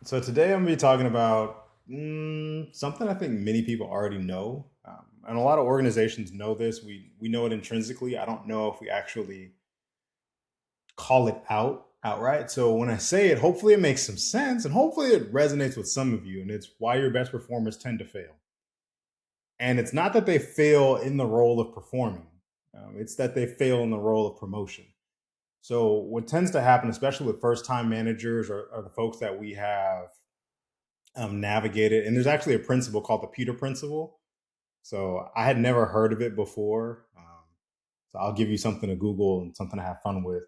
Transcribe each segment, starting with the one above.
So today I'm going to be talking about something I think many people already know, and a lot of organizations know this. We know it intrinsically. I don't know if we actually call it out outright. So when I say it, hopefully it makes some sense, and hopefully it resonates with some of you. And it's why your best performers tend to fail. And it's not that they fail in the role of performing; it's that they fail in the role of promotion. So what tends to happen, especially with first-time managers or the folks that we have navigate it. And there's actually a principle called the Peter principle. So I had never heard of it before. So I'll give you something to Google and something to have fun with.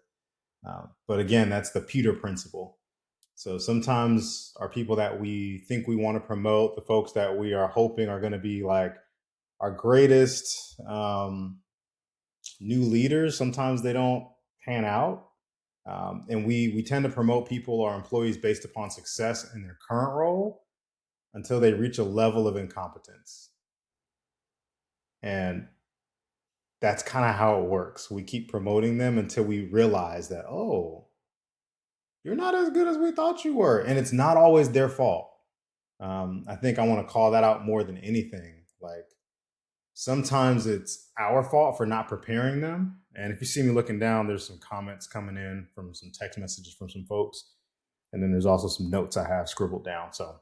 But again, that's the Peter principle. So sometimes our people that we think we want to promote, the folks that we are hoping are going to be like our greatest new leaders, sometimes they don't pan out. And we tend to promote people or employees based upon success in their current role until they reach a level of incompetence. And that's kind of how it works. We keep promoting them until we realize that, oh, you're not as good as we thought you were. And it's not always their fault. I think I want to call that out more than anything. Like sometimes it's our fault for not preparing them. And if you see me looking down, there's some comments coming in from some text messages from some folks. And then there's also some notes I have scribbled down. So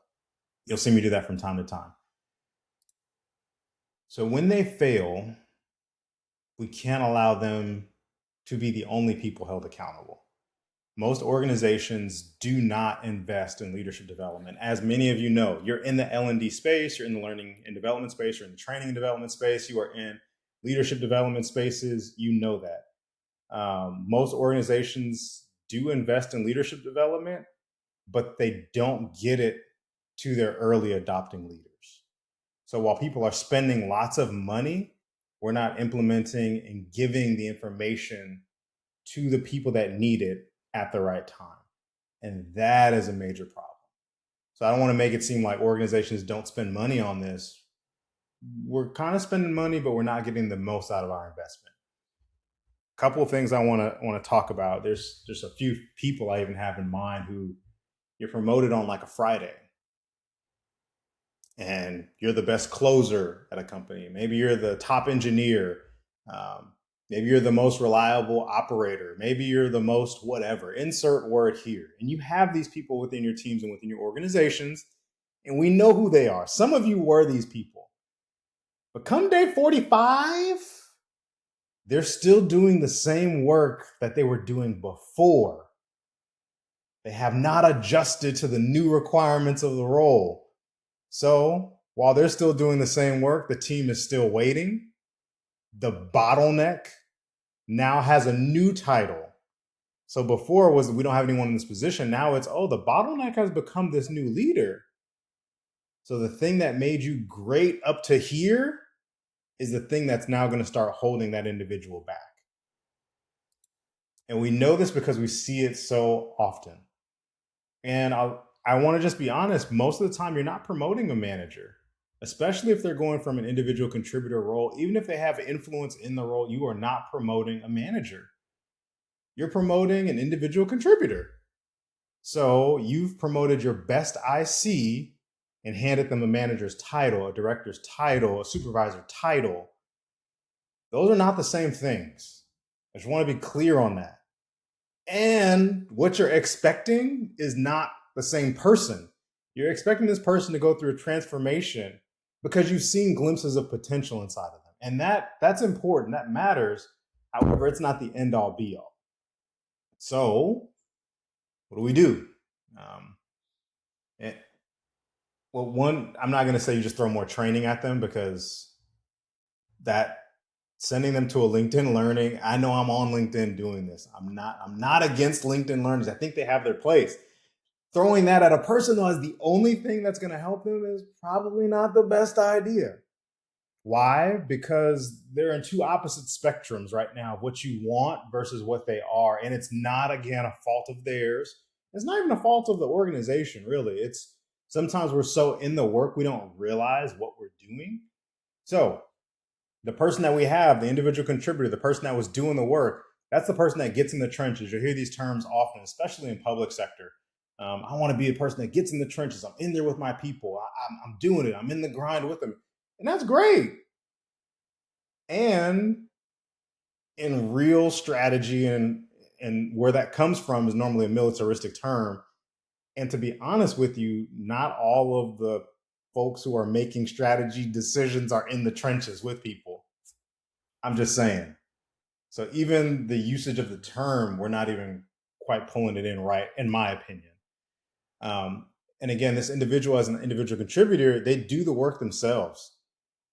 you'll see me do that from time to time. So when they fail, we can't allow them to be the only people held accountable. Most organizations do not invest in leadership development. As many of you know, you're in the L&D space, you're in the learning and development space, you're in the training and development space, you are in leadership development spaces, you know that. Most organizations do invest in leadership development, but they don't get it to their early adopting leaders. So while people are spending lots of money, we're not implementing and giving the information to the people that need it at the right time. And that is a major problem. So I don't want to make it seem like organizations don't spend money on this. We're kind of spending money, but we're not getting the most out of our investment. A couple of things I want to talk about. There's just a few people I even have in mind who you're promoted on like a Friday and you're the best closer at a company. Maybe you're the top engineer. Um, Maybe you're the most reliable operator. Maybe you're the most whatever. Insert word here. And you have these people within your teams and within your organizations, and we know who they are. Some of you were these people. But come day 45, they're still doing the same work that they were doing before. They have not adjusted to the new requirements of the role. So while they're still doing the same work, the team is still waiting. The bottleneck now has a new title. So before it was we don't have anyone in this position. Now it's, oh, the bottleneck has become this new leader. So the thing that made you great up to here is the thing that's now going to start holding that individual back. And we know this because we see it so often. And I want to just be honest, most of the time you're not promoting a manager, especially if they're going from an individual contributor role. Even if they have influence in the role, you are not promoting a manager. You're promoting an individual contributor. So you've promoted your best IC and handed them a manager's title, a director's title, a supervisor title. Those are not the same things. I just want to be clear on that. And what you're expecting is not the same person. You're expecting this person to go through a transformation because you've seen glimpses of potential inside of them. And that's important. That matters. However, it's not the end all be all. So what do we do? Um, it, well, one, I'm not going to say you just throw more training at them because that sending them to a LinkedIn Learning. I know I'm on LinkedIn doing this. I'm not against LinkedIn Learners. I think they have their place. Throwing that at a person though as the only thing that's going to help them is probably not the best idea. Why? Because they're in two opposite spectrums right now of what you want versus what they are. And it's not, again, a fault of theirs. It's not even a fault of the organization, really. It's sometimes we're so in the work, we don't realize what we're doing. So the person that we have, the individual contributor, the person that was doing the work, that's the person that gets in the trenches. You'll hear these terms often, especially in public sector. I want to be a person that gets in the trenches. I'm in there with my people. I'm doing it. I'm in the grind with them. And that's great. And in real strategy and where that comes from is normally a militaristic term. And to be honest with you, not all of the folks who are making strategy decisions are in the trenches with people. I'm just saying. So even the usage of the term, we're not even quite pulling it in right, in my opinion. Um, and again, this individual as an individual contributor, they do the work themselves.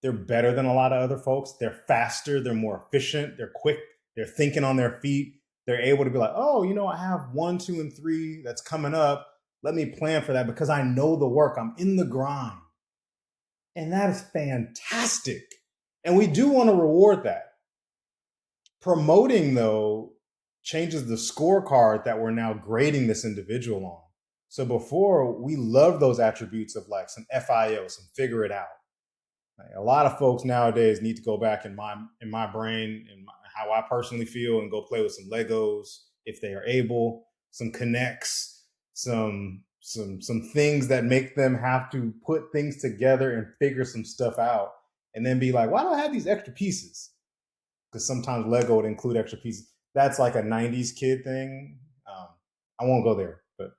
They're better than a lot of other folks. They're faster. They're more efficient. They're quick. They're thinking on their feet. They're able to be like, oh, I have 1, 2, and 3 that's coming up. Let me plan for that because I know the work. I'm in the grind. And that is fantastic. And we do want to reward that. Promoting, though, changes the scorecard that we're now grading this individual on. So before, we love those attributes of like some FIO, some figure it out. Like a lot of folks nowadays need to go back in my brain and how I personally feel and go play with some Legos if they are able, some connects, some things that make them have to put things together and figure some stuff out, and then be like, why do I have these extra pieces? Because sometimes Lego would include extra pieces. That's like a 90s kid thing. I won't go there, but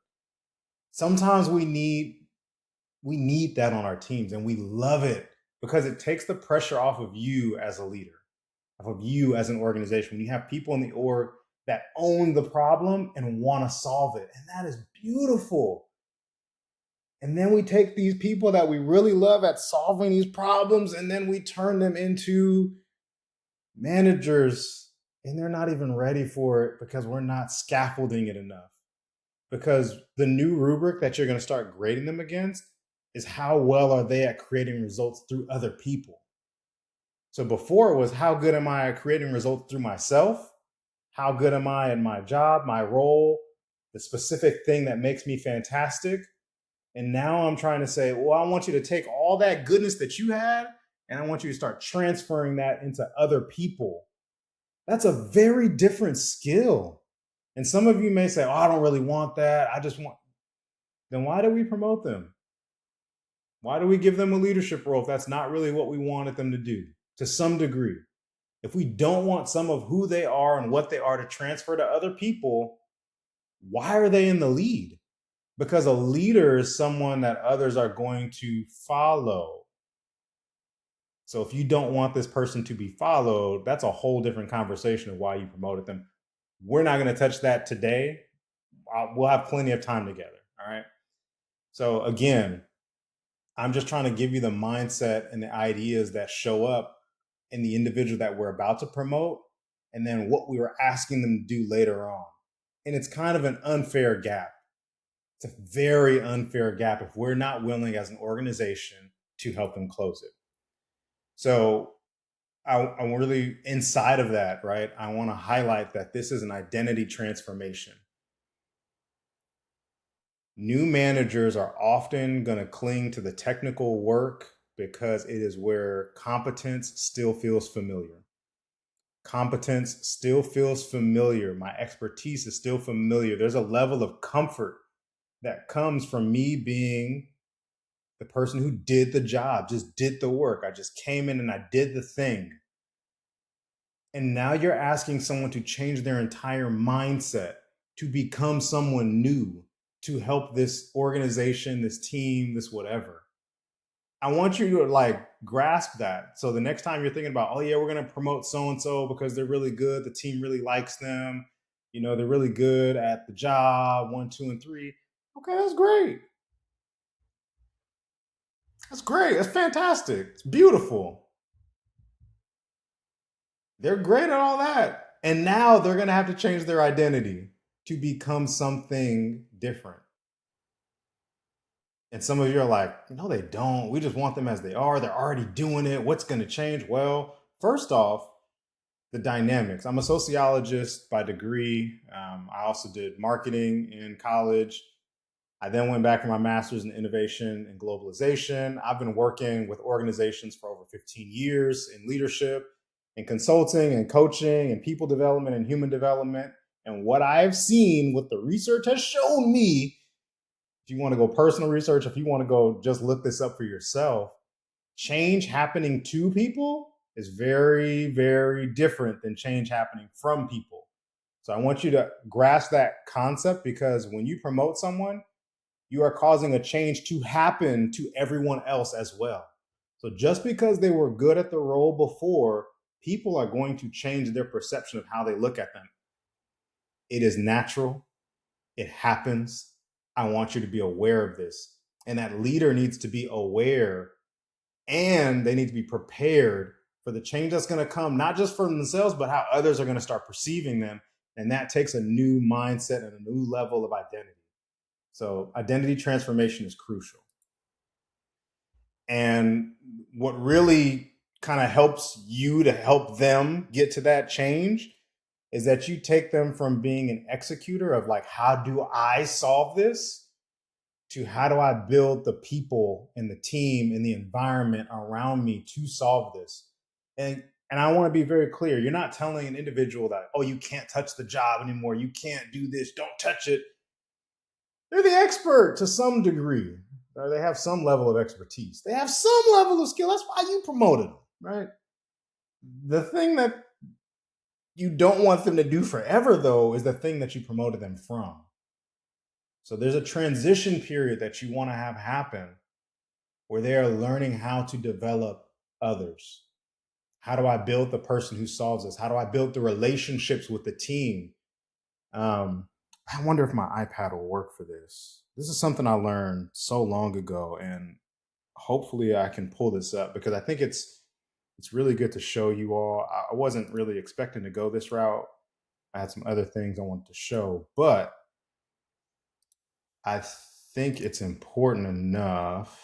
sometimes we need that on our teams, and we love it because it takes the pressure off of you as a leader, off of you as an organization. When you have people in the org that own the problem and want to solve it, and that is beautiful. And then we take these people that we really love at solving these problems, and then we turn them into managers, and they're not even ready for it because we're not scaffolding it enough. Because the new rubric that you're going to start grading them against is how well are they at creating results through other people. So before it was, how good am I at creating results through myself? How good am I in my job, my role, the specific thing that makes me fantastic? And now I'm trying to say, well, I want you to take all that goodness that you had, and I want you to start transferring that into other people. That's a very different skill. And some of you may say, oh, I don't really want that. I just want. Then why do we promote them? Why do we give them a leadership role if that's not really what we wanted them to do to some degree? If we don't want some of who they are and what they are to transfer to other people, why are they in the lead? Because a leader is someone that others are going to follow. So if you don't want this person to be followed, that's a whole different conversation of why you promoted them. We're not going to touch that today. We'll have plenty of time together. All right. So again, I'm just trying to give you the mindset and the ideas that show up in the individual that we're about to promote, and then what we were asking them to do later on. And it's kind of an unfair gap. It's a very unfair gap if we're not willing as an organization to help them close it. So I'm really inside of that, right? I want to highlight that this is an identity transformation. New managers are often going to cling to the technical work because it is where competence still feels familiar. Competence still feels familiar. My expertise is still familiar. There's a level of comfort that comes from me being the person who did the job, just did the work. I just came in and I did the thing. And now you're asking someone to change their entire mindset, to become someone new, to help this organization, this team, this whatever. I want you to like grasp that. So the next time you're thinking about, oh yeah, we're going to promote so-and-so because they're really good. The team really likes them. They're really good at the job, 1, 2, and 3. Okay, that's great. That's great. That's fantastic. It's beautiful. They're great at all that. And now they're going to have to change their identity to become something different. And some of you are like, no, they don't. We just want them as they are. They're already doing it. What's going to change? Well, first off, the dynamics. I'm a sociologist by degree. I also did marketing in college. I then went back for my master's in innovation and globalization. I've been working with organizations for over 15 years in leadership and consulting and coaching and people development and human development. And what I've seen, what the research has shown me, you want to go personal research, if you want to go just look this up for yourself, change happening to people is very, very different than change happening from people. So I want you to grasp that concept, because when you promote someone, you are causing a change to happen to everyone else as well. So just because they were good at the role before, people are going to change their perception of how they look at them. It is natural. It happens. I want you to be aware of this. And that leader needs to be aware, and they need to be prepared for the change that's going to come, not just from themselves, but how others are going to start perceiving them. And that takes a new mindset and a new level of identity. So identity transformation is crucial. And what really kind of helps you to help them get to that change is that you take them from being an executor of like, how do I solve this, to how do I build the people and the team and the environment around me to solve this. And I want to be very clear. You're not telling an individual that, oh, you can't touch the job anymore. You can't do this. Don't touch it. They're the expert to some degree, or they have some level of expertise. They have some level of skill. That's why you promoted them, right? The thing that you don't want them to do forever, though, is the thing that you promoted them from. So there's a transition period that you want to have happen where they are learning how to develop others. How do I build the person who solves this? How do I build the relationships with the team? I wonder if my iPad will work for this. This is something I learned so long ago, and hopefully I can pull this up, because I think it's really good to show you all. I wasn't really expecting to go this route. I had some other things I wanted to show, but I think it's important enough.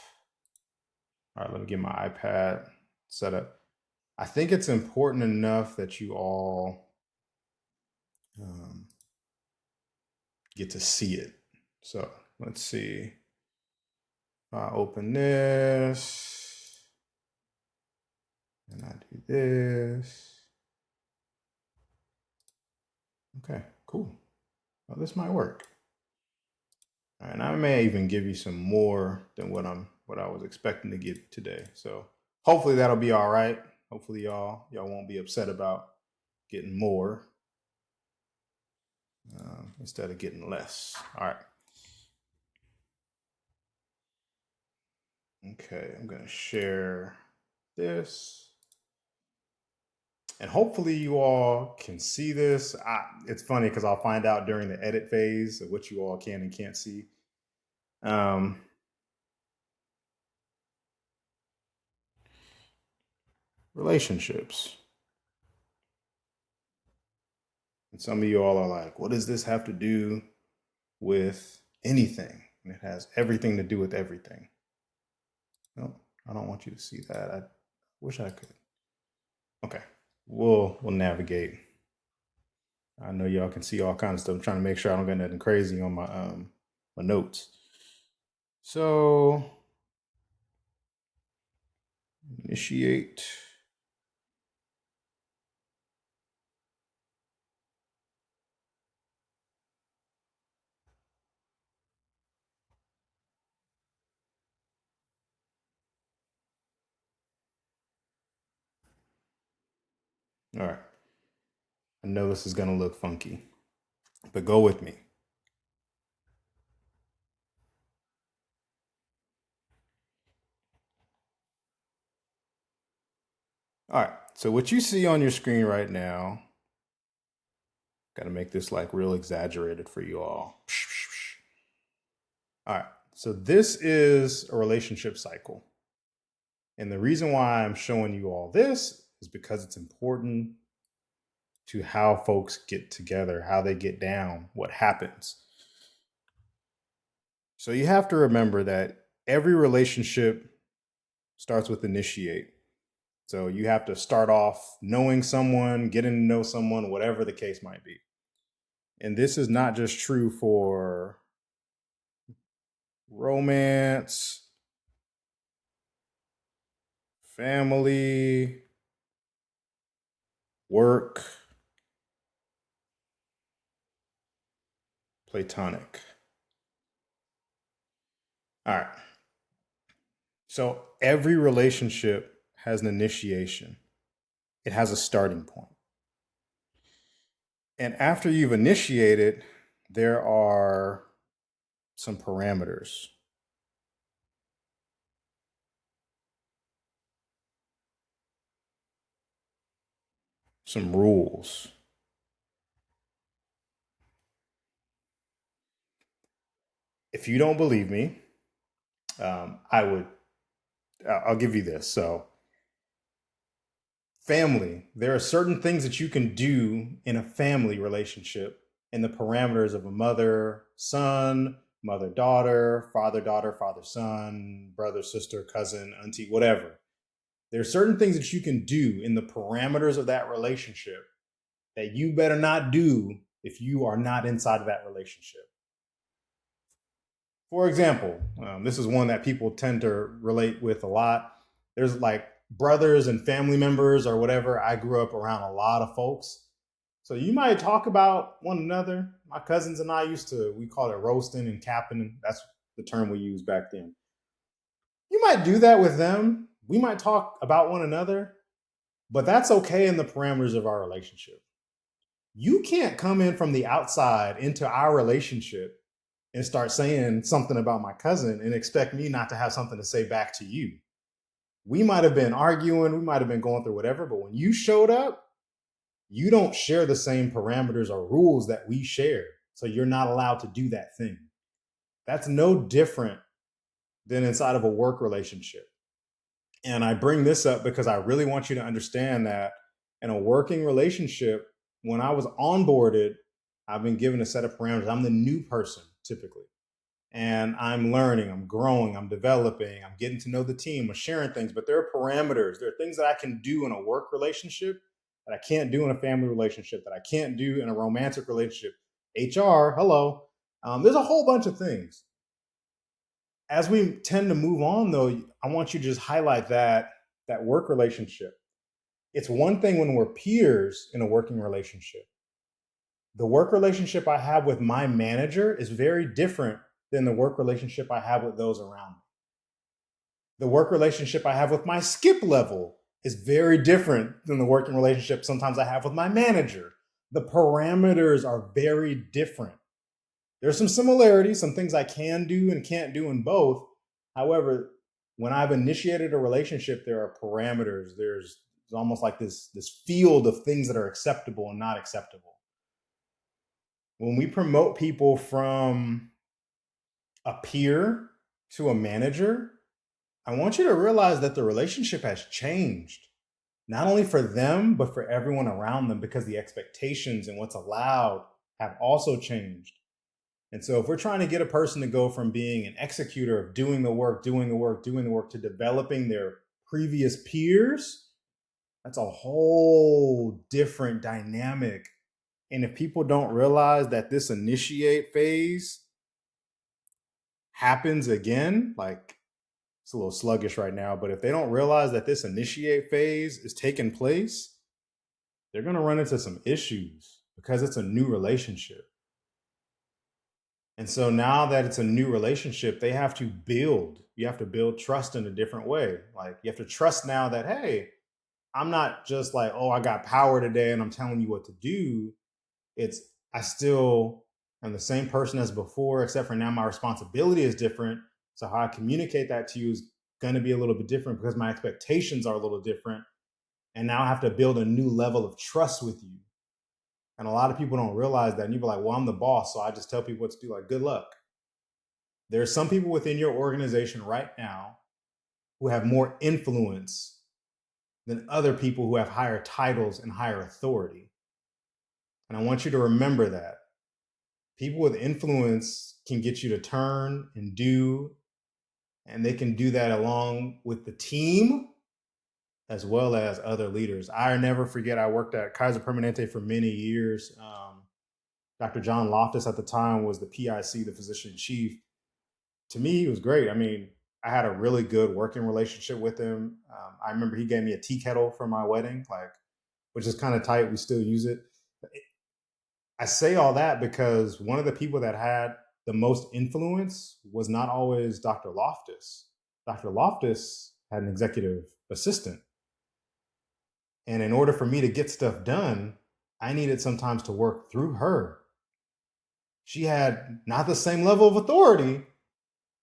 All right, let me get my iPad set up. I think it's important enough that you all get to see it. So let's see. If I open this and I do this. Okay, cool. Well, this might work. All right, and I may even give you some more than what I was expecting to get today. So hopefully that'll be all right. Hopefully y'all won't be upset about getting more instead of getting less. All right. Okay, I'm gonna share this, and hopefully you all can see this. It's funny because I'll find out during the edit phase of what you all can and can't see. Relationships. And some of you all are like, what does this have to do with anything? And it has everything to do with everything. No, I don't want you to see that. I wish I could. Okay, we'll navigate. I know y'all can see all kinds of stuff. I'm trying to make sure I don't get nothing crazy on my notes. So initiate. All right. I know this is going to look funky, but go with me. All right. So what you see on your screen right now, got to make this like real exaggerated for you all. All right. So this is a relationship cycle. And the reason why I'm showing you all this is because it's important to how folks get together, how they get down, what happens. So you have to remember that every relationship starts with initiate. So you have to start off knowing someone, getting to know someone, whatever the case might be. And this is not just true for romance, family, work, platonic. All right. So every relationship has an initiation. It has a starting point. And after you've initiated, there are some parameters, some rules. If you don't believe me, I would. I'll give you this. So, family. There are certain things that you can do in a family relationship in the parameters of a mother, son, mother, daughter, father, son, brother, sister, cousin, auntie, whatever. There are certain things that you can do in the parameters of that relationship that you better not do if you are not inside of that relationship. For example, this is one that people tend to relate with a lot. There's like brothers and family members or whatever. I grew up around a lot of folks. So you might talk about one another. My cousins and I we call it roasting and capping. That's the term we used back then. You might do that with them. We might talk about one another, but that's okay in the parameters of our relationship. You can't come in from the outside into our relationship and start saying something about my cousin and expect me not to have something to say back to you. We might have been arguing, we might have been going through whatever, but when you showed up, you don't share the same parameters or rules that we share. So you're not allowed to do that thing. That's no different than inside of a work relationship. And I bring this up because I really want you to understand that in a working relationship, when I was onboarded, I've been given a set of parameters. I'm the new person typically. And I'm learning, I'm growing, I'm developing, I'm getting to know the team, I'm sharing things, but there are parameters. There are things that I can do in a work relationship that I can't do in a family relationship, that I can't do in a romantic relationship. HR, hello. There's a whole bunch of things. As we tend to move on, though, I want you to just highlight that work relationship. It's one thing when we're peers in a working relationship. The work relationship I have with my manager is very different than the work relationship I have with those around me. The work relationship I have with my skip level is very different than the working relationship sometimes I have with my manager. The parameters are very different. There's some similarities, some things I can do and can't do in both. However, when I've initiated a relationship, there are parameters. There's almost like this field of things that are acceptable and not acceptable. When we promote people from a peer to a manager, I want you to realize that the relationship has changed, not only for them, but for everyone around them, because the expectations and what's allowed have also changed. And so if we're trying to get a person to go from being an executor of doing the work to developing their previous peers, that's a whole different dynamic. And if people don't realize that this initiate phase happens again, like it's a little sluggish right now, but if they don't realize that this initiate phase is taking place, they're going to run into some issues because it's a new relationship. And so now that it's a new relationship, you have to build trust in a different way. Like you have to trust now that, hey, I'm not just like, oh, I got power today and I'm telling you what to do. It's, I still am the same person as before, except for now my responsibility is different. So how I communicate that to you is going to be a little bit different because my expectations are a little different. And now I have to build a new level of trust with you. And a lot of people don't realize that. And you be like, well, I'm the boss, so I just tell people what to do. Like, good luck. There are some people within your organization right now who have more influence than other people who have higher titles and higher authority. And I want you to remember that. People with influence can get you to turn and do, and they can do that along with the team as well as other leaders. I never forget, I worked at Kaiser Permanente for many years. Dr. John Loftus at the time was the PIC, the physician in chief. To me, he was great. I mean, I had a really good working relationship with him. I remember he gave me a tea kettle for my wedding, like, which is kind of tight. We still use it. I say all that because one of the people that had the most influence was not always Dr. Loftus. Dr. Loftus had an executive assistant. And in order for me to get stuff done, I needed sometimes to work through her. She had not the same level of authority,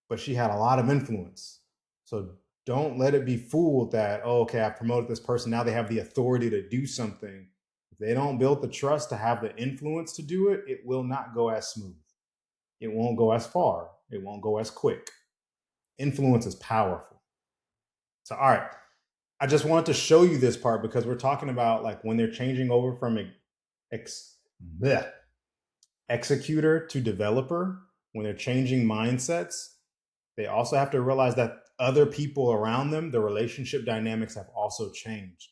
but she had a lot of influence. So don't let it be fooled that, oh, okay, I promoted this person. Now they have the authority to do something. If they don't build the trust to have the influence to do it, it will not go as smooth. It won't go as far. It won't go as quick. Influence is powerful. So, all right. I just wanted to show you this part because we're talking about like when they're changing over from ex, bleh, executor to developer, when they're changing mindsets, they also have to realize that other people around them, the relationship dynamics have also changed.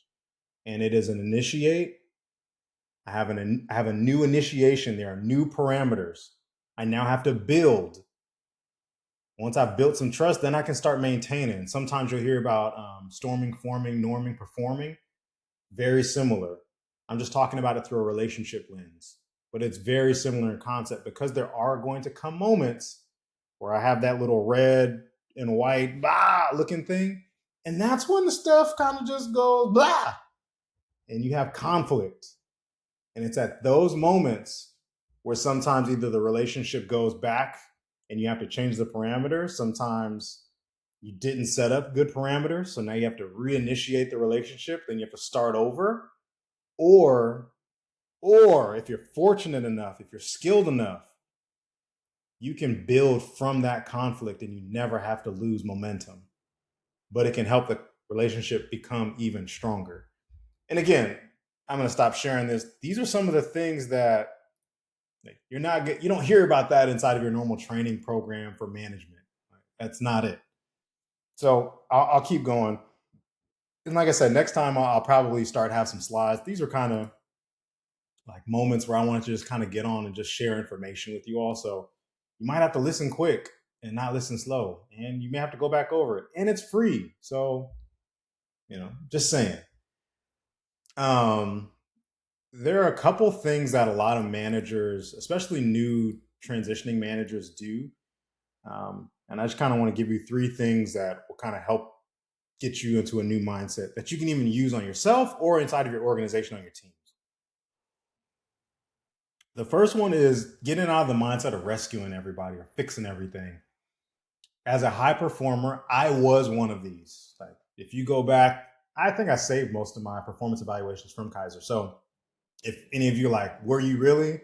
And it is an initiate. I have a new initiation. There are new parameters. I now have to build. Once I've built some trust, then I can start maintaining. Sometimes you'll hear about storming, forming, norming, performing. Very similar. I'm just talking about it through a relationship lens, but it's very similar in concept because there are going to come moments where I have that little red and white looking thing. And that's when the stuff kind of just goes blah. And you have conflict. And it's at those moments where sometimes either the relationship goes back and you have to change the parameters. Sometimes you didn't set up good parameters. So now you have to reinitiate the relationship. Then you have to start over. Or if you're fortunate enough, if you're skilled enough, you can build from that conflict and you never have to lose momentum. But it can help the relationship become even stronger. And again, I'm going to stop sharing this. These are some of the things that you don't hear about that inside of your normal training program for management. That's not it. So I'll keep going. And like I said, next time I'll probably have some slides. These are kind of like moments where I wanted to just kind of get on and just share information with you all. So you might have to listen quick and not listen slow. And you may have to go back over it. And it's free. So, just saying. There are a couple things that a lot of managers, especially new transitioning managers, do. And I just kind of want to give you 3 things that will kind of help get you into a new mindset that you can even use on yourself or inside of your organization on your teams. The first one is getting out of the mindset of rescuing everybody or fixing everything. As a high performer, I was one of these. Like, if you go back, I think I saved most of my performance evaluations from Kaiser. So if any of you are like, were you really?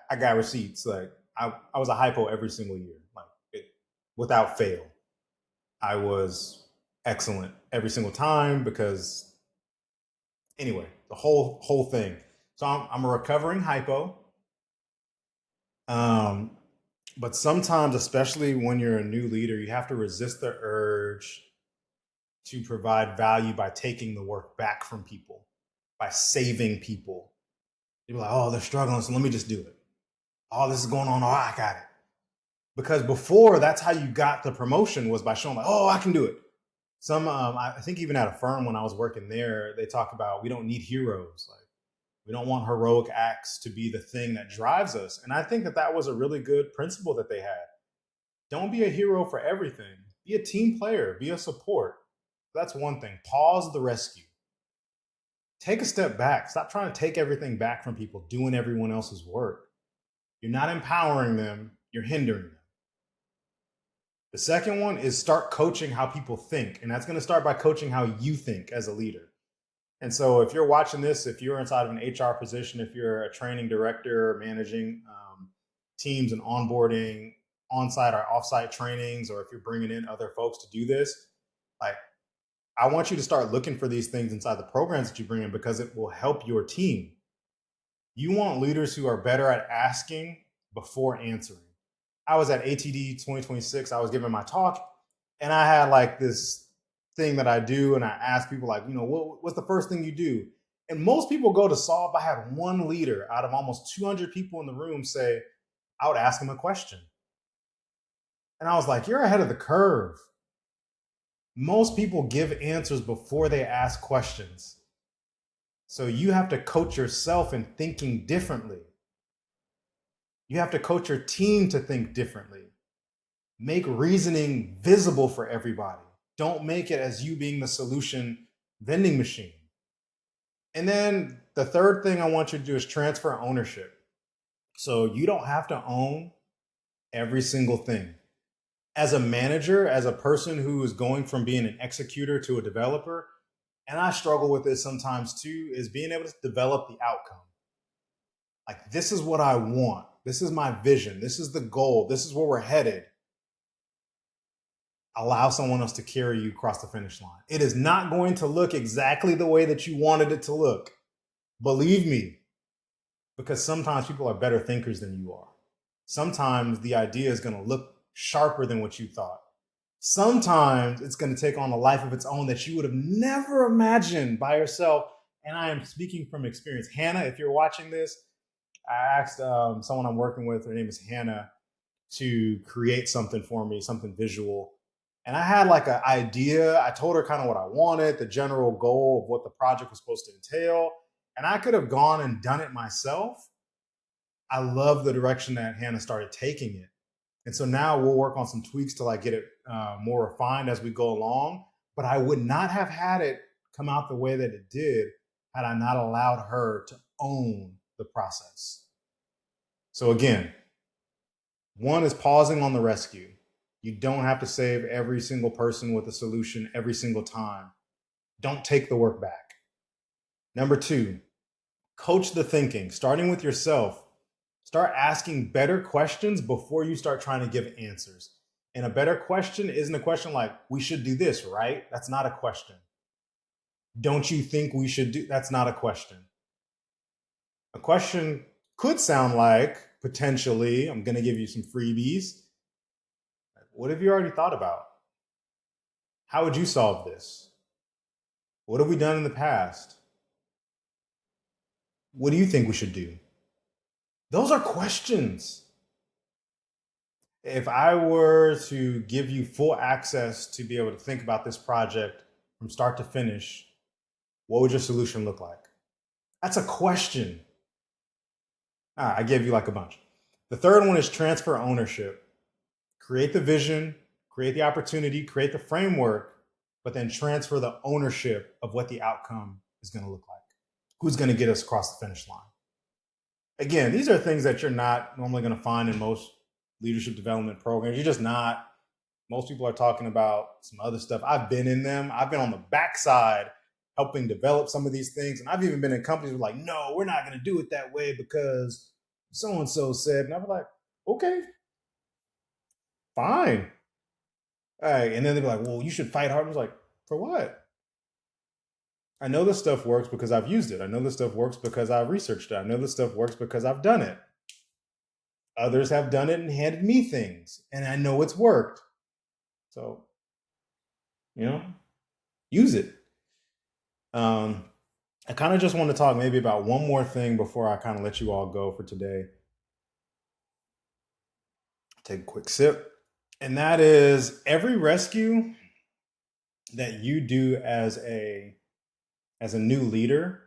I got receipts. Like I was a hypo every single year, without fail. I was excellent every single time because anyway, the whole thing. So I'm a recovering hypo. But sometimes, especially when you're a new leader, you have to resist the urge to provide value by taking the work back from people, by saving people. You're like, oh, they're struggling, so let me just do it. Oh, this is going on. Oh, I got it. Because before, that's how you got the promotion, was by showing like, oh, I can do it. I think even at a firm when I was working there, they talk about we don't need heroes. Like, we don't want heroic acts to be the thing that drives us. And I think that was a really good principle that they had. Don't be a hero for everything. Be a team player. Be a support. That's one thing. Pause the rescue. Take a step back. Stop trying to take everything back from people, doing everyone else's work. You're not empowering them. You're hindering them. The second one is start coaching how people think. And that's going to start by coaching how you think as a leader. And so if you're watching this, if you're inside of an HR position, if you're a training director managing teams and onboarding on-site or off-site trainings, or if you're bringing in other folks to do this, like, I want you to start looking for these things inside the programs that you bring in because it will help your team. You want leaders who are better at asking before answering. I was at ATD 2026. I was giving my talk and I had like this thing that I do. And I ask people like, what's the first thing you do? And most people go to solve. I had one leader out of almost 200 people in the room say, I would ask him a question. And I was like, you're ahead of the curve. Most people give answers before they ask questions. So you have to coach yourself in thinking differently. You have to coach your team to think differently. Make reasoning visible for everybody. Don't make it as you being the solution vending machine. And then the third thing I want you to do is transfer ownership. So you don't have to own every single thing. As a manager, as a person who is going from being an executor to a developer, and I struggle with this sometimes too, is being able to develop the outcome. Like, this is what I want. This is my vision. This is the goal. This is where we're headed. Allow someone else to carry you across the finish line. It is not going to look exactly the way that you wanted it to look. Believe me, because sometimes people are better thinkers than you are. Sometimes the idea is going to look sharper than what you thought. Sometimes it's going to take on a life of its own that you would have never imagined by yourself. And I am speaking from experience. Hannah, if you're watching this, I asked someone I'm working with, her name is Hannah, to create something for me, something visual. And I had like an idea. I told her kind of what I wanted, the general goal of what the project was supposed to entail. And I could have gone and done it myself. I love the direction that Hannah started taking it. And so now we'll work on some tweaks to like get it more refined as we go along. But I would not have had it come out the way that it did had I not allowed her to own the process. So again, one is pausing on the rescue. You don't have to save every single person with a solution every single time. Don't take the work back. Number two, coach the thinking, starting with yourself. Start asking better questions before you start trying to give answers. And a better question isn't a question like, we should do this, right? That's not a question. Don't you think we should do? That's not a question. A question could sound like, potentially, I'm going to give you some freebies. What have you already thought about? How would you solve this? What have we done in the past? What do you think we should do? Those are questions. If I were to give you full access to be able to think about this project from start to finish, what would your solution look like? That's a question. I gave you like a bunch. The third one is transfer ownership. Create the vision, create the opportunity, create the framework, but then transfer the ownership of what the outcome is going to look like. Who's going to get us across the finish line? Again, these are things that you're not normally going to find in most leadership development programs. You're just not. Most people are talking about some other stuff. I've been in them. I've been on the backside helping develop some of these things. And I've even been in companies who are like, no, we're not going to do it that way because so-and-so said. And I'm like, okay, fine. All right. And then they'll be like, well, you should fight hard. I was like, for what? I know this stuff works because I've used it. I know this stuff works because I've researched it. I know this stuff works because I've done it. Others have done it and handed me things, and I know it's worked. So, you know, use it. I kind of just want to talk maybe about one more thing before I kind of let you all go for today. Take a quick sip. And that is every rescue that you do as a new leader,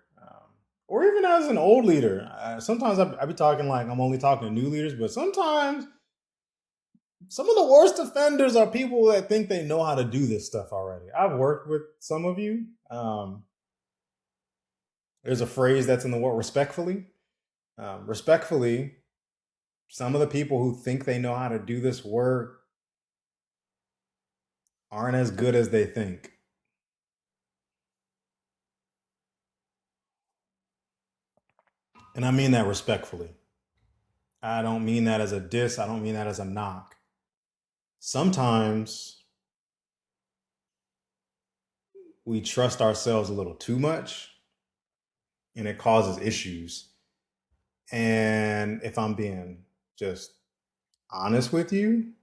or even as an old leader. Sometimes I be talking like I'm only talking to new leaders, but sometimes some of the worst offenders are people that think they know how to do this stuff already. I've worked with some of you. There's a phrase that's in the word respectfully. Respectfully, some of the people who think they know how to do this work aren't as good as they think. And I mean that respectfully. I don't mean that as a diss. I don't mean that as a knock. Sometimes we trust ourselves a little too much and it causes issues. And if I'm being just honest with you,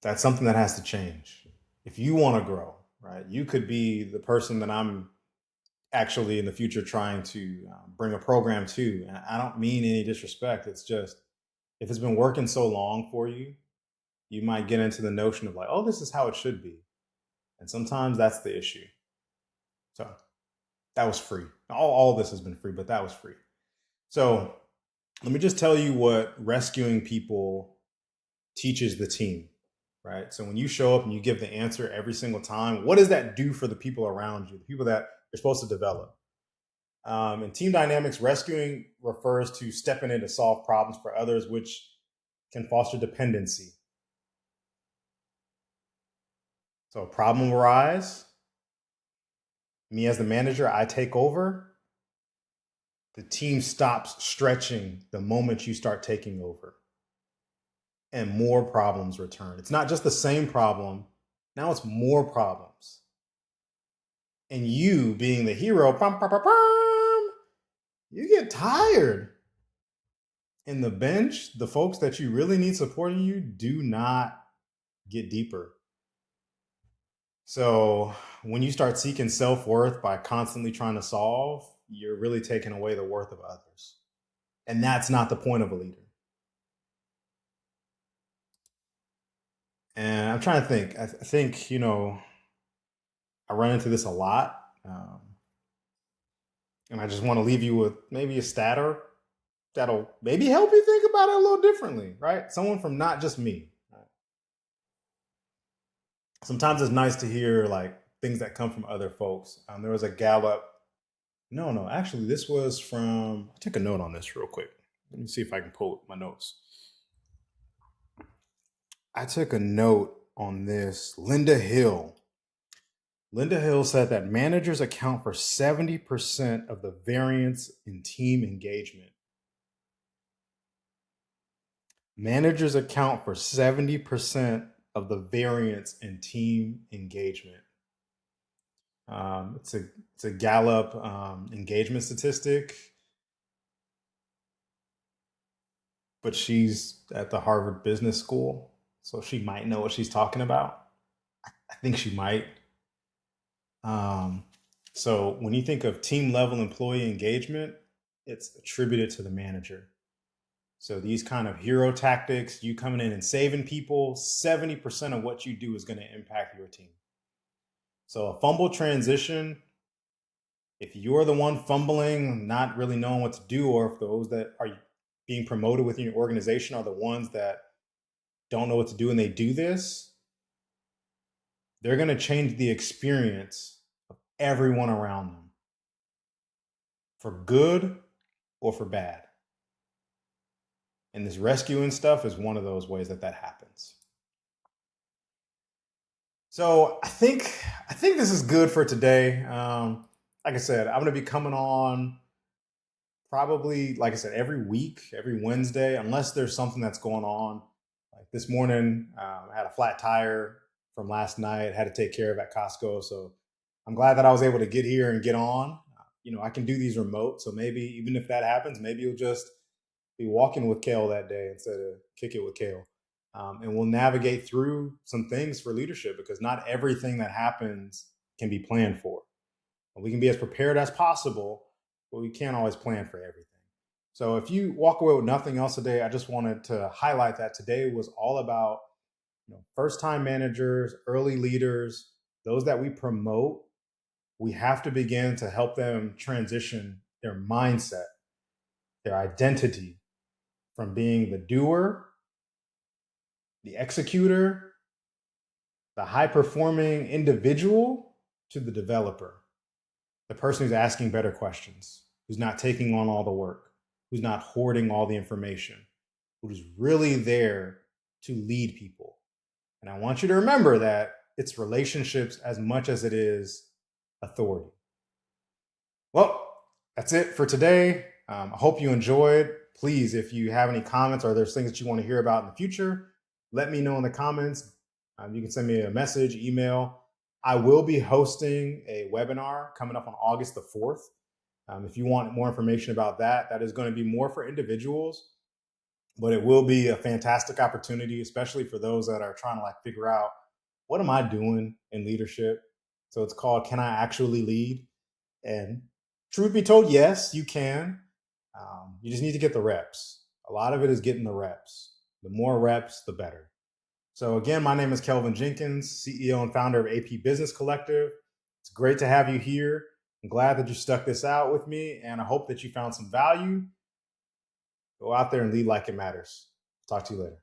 that's something that has to change. If you want to grow, right, you could be the person that I'm actually in the future trying to bring a program to. And I don't mean any disrespect. It's just, if it's been working so long for you, you might get into the notion of like, oh, this is how it should be. And sometimes that's the issue. So that was free. All this has been free, but that was free. So let me just tell you what rescuing people teaches the team, right? So when you show up and you give the answer every single time, what does that do for the people around you, the people that you're supposed to develop? In team dynamics, rescuing refers to stepping in to solve problems for others, which can foster dependency. So a problem will arise. Me as the manager, I take over. The team stops stretching the moment you start taking over, and more problems return. It's not just the same problem, now it's more problems. And you, being the hero, you get tired. And the bench, the folks that you really need supporting you, do not get deeper. So when you start seeking self worth by constantly trying to solve, you're really taking away the worth of others. And that's not the point of a leader. And I'm trying to think. I think, I run into this a lot. And I just want to leave you with maybe a statter that'll maybe help you think about it a little differently, right? Someone from not just me. Right? Sometimes it's nice to hear like things that come from other folks. There was a Gallup. No, actually, this was from. I took a note on this real quick. Let me see if I can pull my notes. I took a note on this. Linda Hill said that managers account for 70% of the variance in team engagement. Managers account for 70% of the variance in team engagement. It's a Gallup engagement statistic, but she's at the Harvard Business School, so she might know what she's talking about. I think she might. Um, so when you think of team level employee engagement, it's attributed to the manager. So these kind of hero tactics, you coming in and saving people, 70% of what you do is going to impact your team. So a fumble transition, if you're the one fumbling, not really knowing what to do, or if those that are being promoted within your organization are the ones that don't know what to do and they do this, they're going to change the experience of everyone around them for good or for bad. And this rescuing stuff is one of those ways that happens. So I think this is good for today. Like I said, I'm going to be coming on probably, like I said, every week, every Wednesday, unless there's something that's going on. Like this morning, I had a flat tire from last night, had to take care of at Costco. So I'm glad that I was able to get here and get on. I can do these remote. So maybe even if that happens, maybe you'll just be walking with Kale that day instead of kick it with Kale. And we'll navigate through some things for leadership because not everything that happens can be planned for. We can be as prepared as possible, but we can't always plan for everything. So if you walk away with nothing else today, I just wanted to highlight that today was all about first-time managers, early leaders, those that we promote. We have to begin to help them transition their mindset, their identity from being the doer, the executor, the high-performing individual to the developer, the person who's asking better questions, who's not taking on all the work, who's not hoarding all the information, who's really there to lead people. And I want you to remember that it's relationships as much as it is authority. Well, that's it for today. I hope you enjoyed. Please, if you have any comments or there's things that you want to hear about in the future, let me know in the comments. You can send me a message, email. I will be hosting a webinar coming up on August the 4th. If you want more information about that, that is going to be more for individuals, but it will be a fantastic opportunity, especially for those that are trying to figure out what am I doing in leadership. So it's called Can I Actually Lead? And truth be told, yes, you can. You just need to get the reps. A lot of it is getting the reps. The more reps, the better. So again, my name is Kelvin Jenkins, CEO and founder of AP Business Collective. It's great to have you here. I'm glad that you stuck this out with me, and I hope that you found some value. Go out there and lead like it matters. Talk to you later.